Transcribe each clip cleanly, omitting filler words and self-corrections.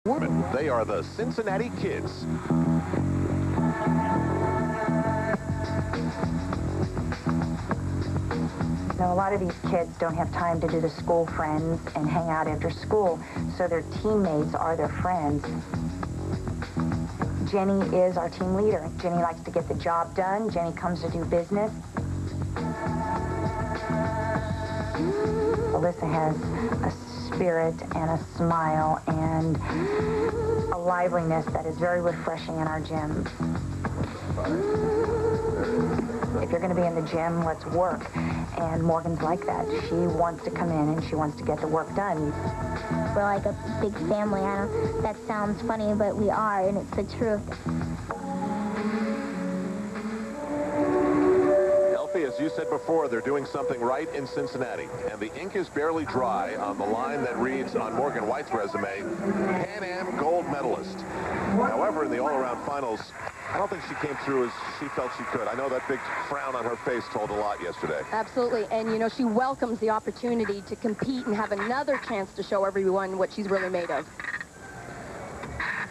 They are the Cincinnati Kids. Now, a lot of these kids don't have time to do the school friends and hang out after school, so their teammates are their friends. Jenny is our team leader. Jenny likes to get the job done. Jenny comes to do business. Alyssa has a spirit and a smile and a liveliness that is very refreshing in our gym. If you're going to be in the gym, let's work. And Morgan's like that. She wants to come in and she wants to get the work done. We're like a big family. I don't, that sounds funny, but we are, and it's the truth. As you said before, they're doing something right in Cincinnati, and the ink is barely dry on the line that reads on Morgan White's resume, Pan Am gold medalist. However, in the all-around finals, I don't think she came through as she felt she could. I know that big frown on her face told a lot yesterday. Absolutely, and you know, she welcomes the opportunity to compete and have another chance to show everyone what she's really made of.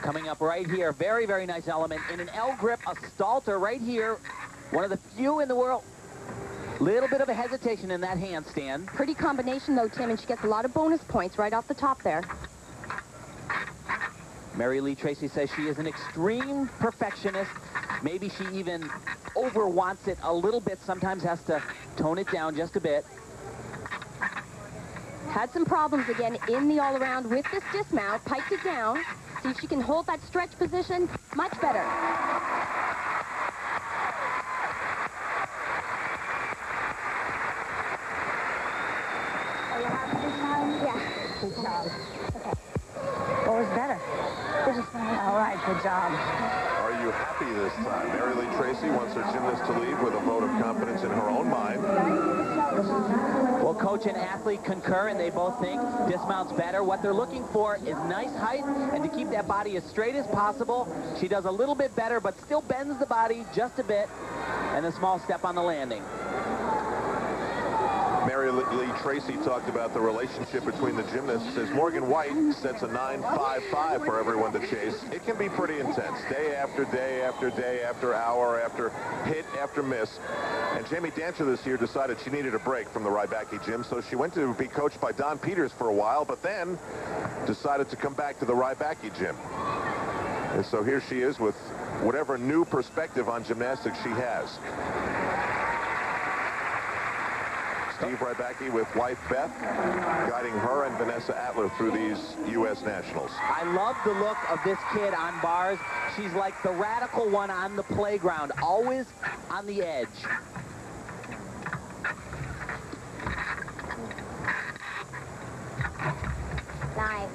Coming up right here, very, very nice element. In an L grip, a Stalter right here, one of the few in the world. Little bit of a hesitation in that handstand. Pretty combination, though, Tim, and she gets a lot of bonus points right off the top there. Mary Lee Tracy says she is an extreme perfectionist. Maybe she even over-wants it a little bit, sometimes has to tone it down just a bit. Had some problems again in the all-around with this dismount. Piped it down. See if she can hold that stretch position. Much better. Good job. Okay. What was better? All right, good job. Are you happy this time? Mary Lee Tracy wants her gymnast to leave with a vote of confidence in her own mind. Well, coach and athlete concur, and they both think dismount's better. What they're looking for is nice height and to keep that body as straight as possible. She does a little bit better, but still bends the body just a bit, and a small step on the landing. Mary Lee Tracy talked about the relationship between the gymnasts. As Morgan White sets a 9.55 for everyone to chase, it can be pretty intense. Day after day after day after hour after hit after miss. And Jamie Dantzscher this year decided she needed a break from the Rybacki gym, so she went to be coached by Don Peters for a while, but then decided to come back to the Rybacki gym. And so here she is with whatever new perspective on gymnastics she has. Steve Rybacki with wife Beth, guiding her and Vanessa Atler through these U.S. Nationals. I love the look of this kid on bars. She's like the radical one on the playground, always on the edge. Nice.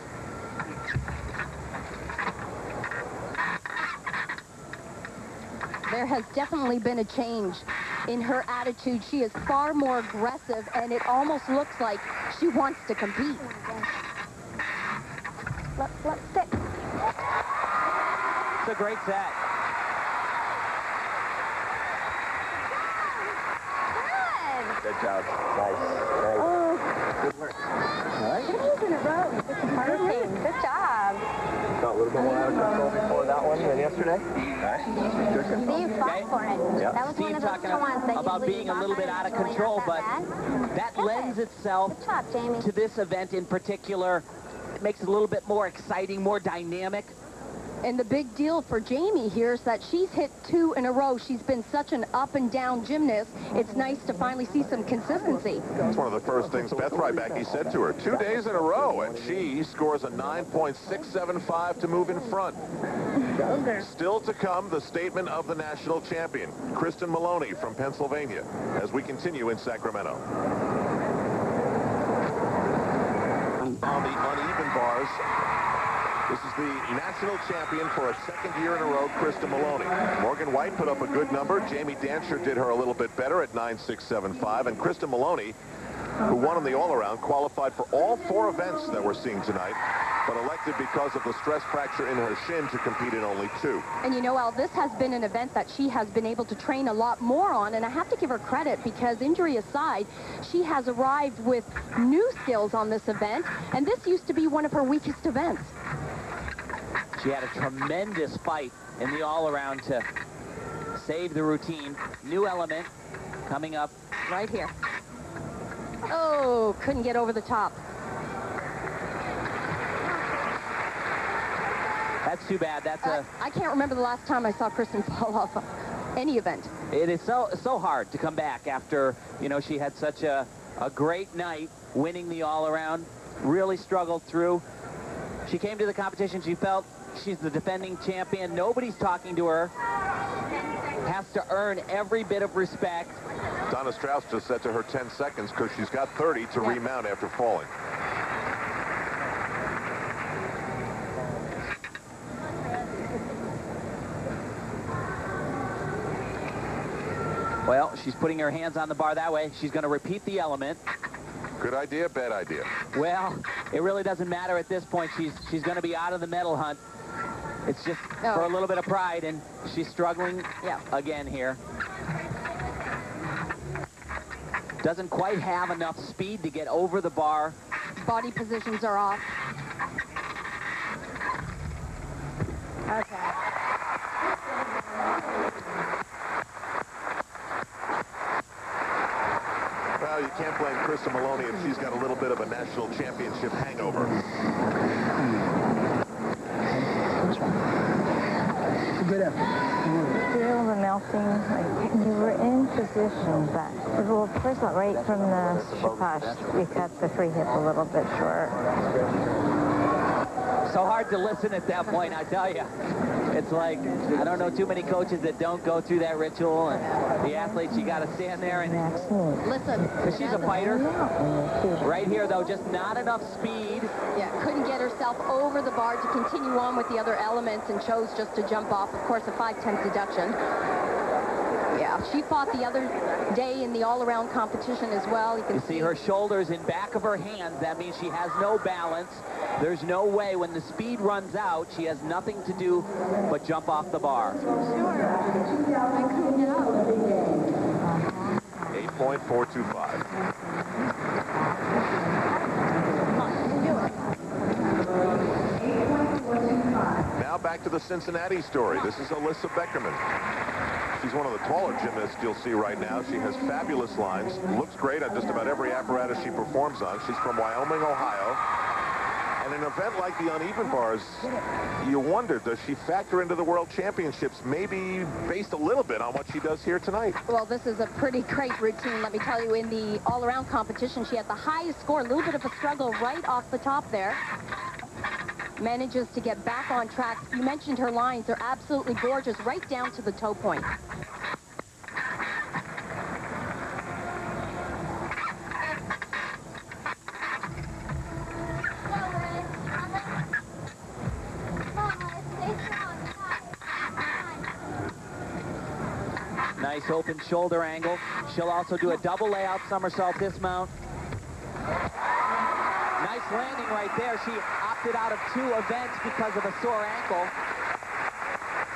There has definitely been a change in her attitude. She is far more aggressive, and it almost looks like she wants to compete. Let's sit. It's a great set. Good. Good job. Nice. Oh. Good work. All right. 2 days in a row. This is perfect. Good job. Got a little bit more out of control before that one than yesterday. All right. Good control. Steve fought for it. Yeah. That was Steve one of those talking ones that about being a little bit out of control, but that lends itself Good job, Jamie. to this event in particular. It makes it a little bit more exciting, more dynamic. And the big deal for Jamie here is that she's hit 2 in a row. She's been such an up-and-down gymnast. It's nice to finally see some consistency. That's one of the first things Beth Rybacki said to her. 2 days in a row, and she scores a 9.675 to move in front. Still to come, the statement of the national champion, Kristen Maloney from Pennsylvania, as we continue in Sacramento. On the uneven bars, this is the national champion for a second year in a row, Kristen Maloney. Morgan White put up a good number. Jamie Dantzscher did her a little bit better at 9.675. And Kristen Maloney, who won in the all-around, qualified for all 4 events that we're seeing tonight, but elected because of the stress fracture in her shin to compete in only 2. And you know, Al, this has been an event that she has been able to train a lot more on, and I have to give her credit because, injury aside, she has arrived with new skills on this event, and this used to be one of her weakest events. She had a tremendous fight in the all-around to save the routine. New element coming up. Right here. Oh, couldn't get over the top. That's too bad. That's I can't remember the last time I saw Kristen fall off any event. It is so hard to come back after, you know, she had such a great night winning the all-around. Really struggled through. She came to the competition. She felt she's the defending champion. Nobody's talking to her. Has to earn every bit of respect. Donna Strauss just said to her 10 seconds because she's got 30 to remount after falling. Well, she's putting her hands on the bar that way. She's going to repeat the element. Good idea, bad idea? Well, it really doesn't matter at this point. She's going to be out of the medal hunt. It's just for a little bit of pride, and she's struggling again here. Doesn't quite have enough speed to get over the bar. Body positions are off. Okay. Well, you can't blame Kristen Maloney if she's got a little bit of a national championship hangover. Good effort. Drills are melting. You were in position, but well, first of all, right from the shapash, we cut the free hip a little bit short. So hard to listen at that point, I tell you. It's like, I don't know too many coaches that don't go through that ritual, and the athletes, you got to stand there and listen. Because she's a fighter. Right here, though, just not enough speed. Yeah, couldn't get herself over the bar to continue on with the other elements and chose just to jump off, of course, a 5/10 deduction. Yeah, she fought the other day in the all-around competition as well. You can see her shoulders in back of her hands. That means she has no balance. There's no way when the speed runs out, she has nothing to do but jump off the bar. 8.425. Now back to the Cincinnati story. This is Alyssa Beckerman. She's one of the taller gymnasts you'll see right now. She has fabulous lines, looks great on just about every apparatus she performs on. She's from Wyoming, Ohio. And an event like the uneven bars, you wonder, does she factor into the World Championships, maybe based a little bit on what she does here tonight? Well, this is a pretty great routine, let me tell you. In the all-around competition, she had the highest score, a little bit of a struggle right off the top there. Manages to get back on track. You mentioned her lines are absolutely gorgeous, right down to the toe point. Nice open shoulder angle. She'll also do a double layout somersault dismount. Nice landing right there. She opted out of 2 events because of a sore ankle.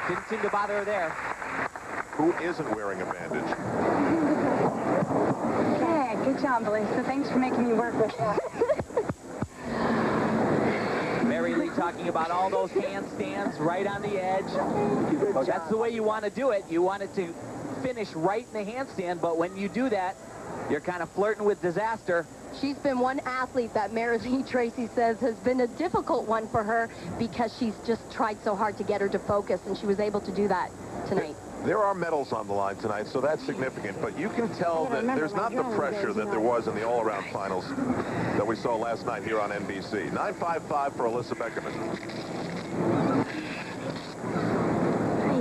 Didn't seem to bother her there. Who isn't wearing a bandage? Okay, good job, Alyssa. Thanks for making me work with you. Mary Lee talking about all those handstands right on the edge. That's the way you want to do it. You want it to finish right in the handstand, but when you do that, you're kind of flirting with disaster. She's been one athlete that Mary Lee Tracy says has been a difficult one for her because she's just tried so hard to get her to focus, and she was able to do that tonight. There are medals on the line tonight, so that's significant, but you can tell that there's not the pressure that there was in the all-around finals that we saw last night here on NBC. 9.55 for Alyssa Beckerman.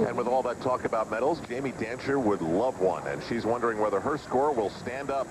And with all that talk about medals, Jamie Dantzscher would love one, and she's wondering whether her score will stand up.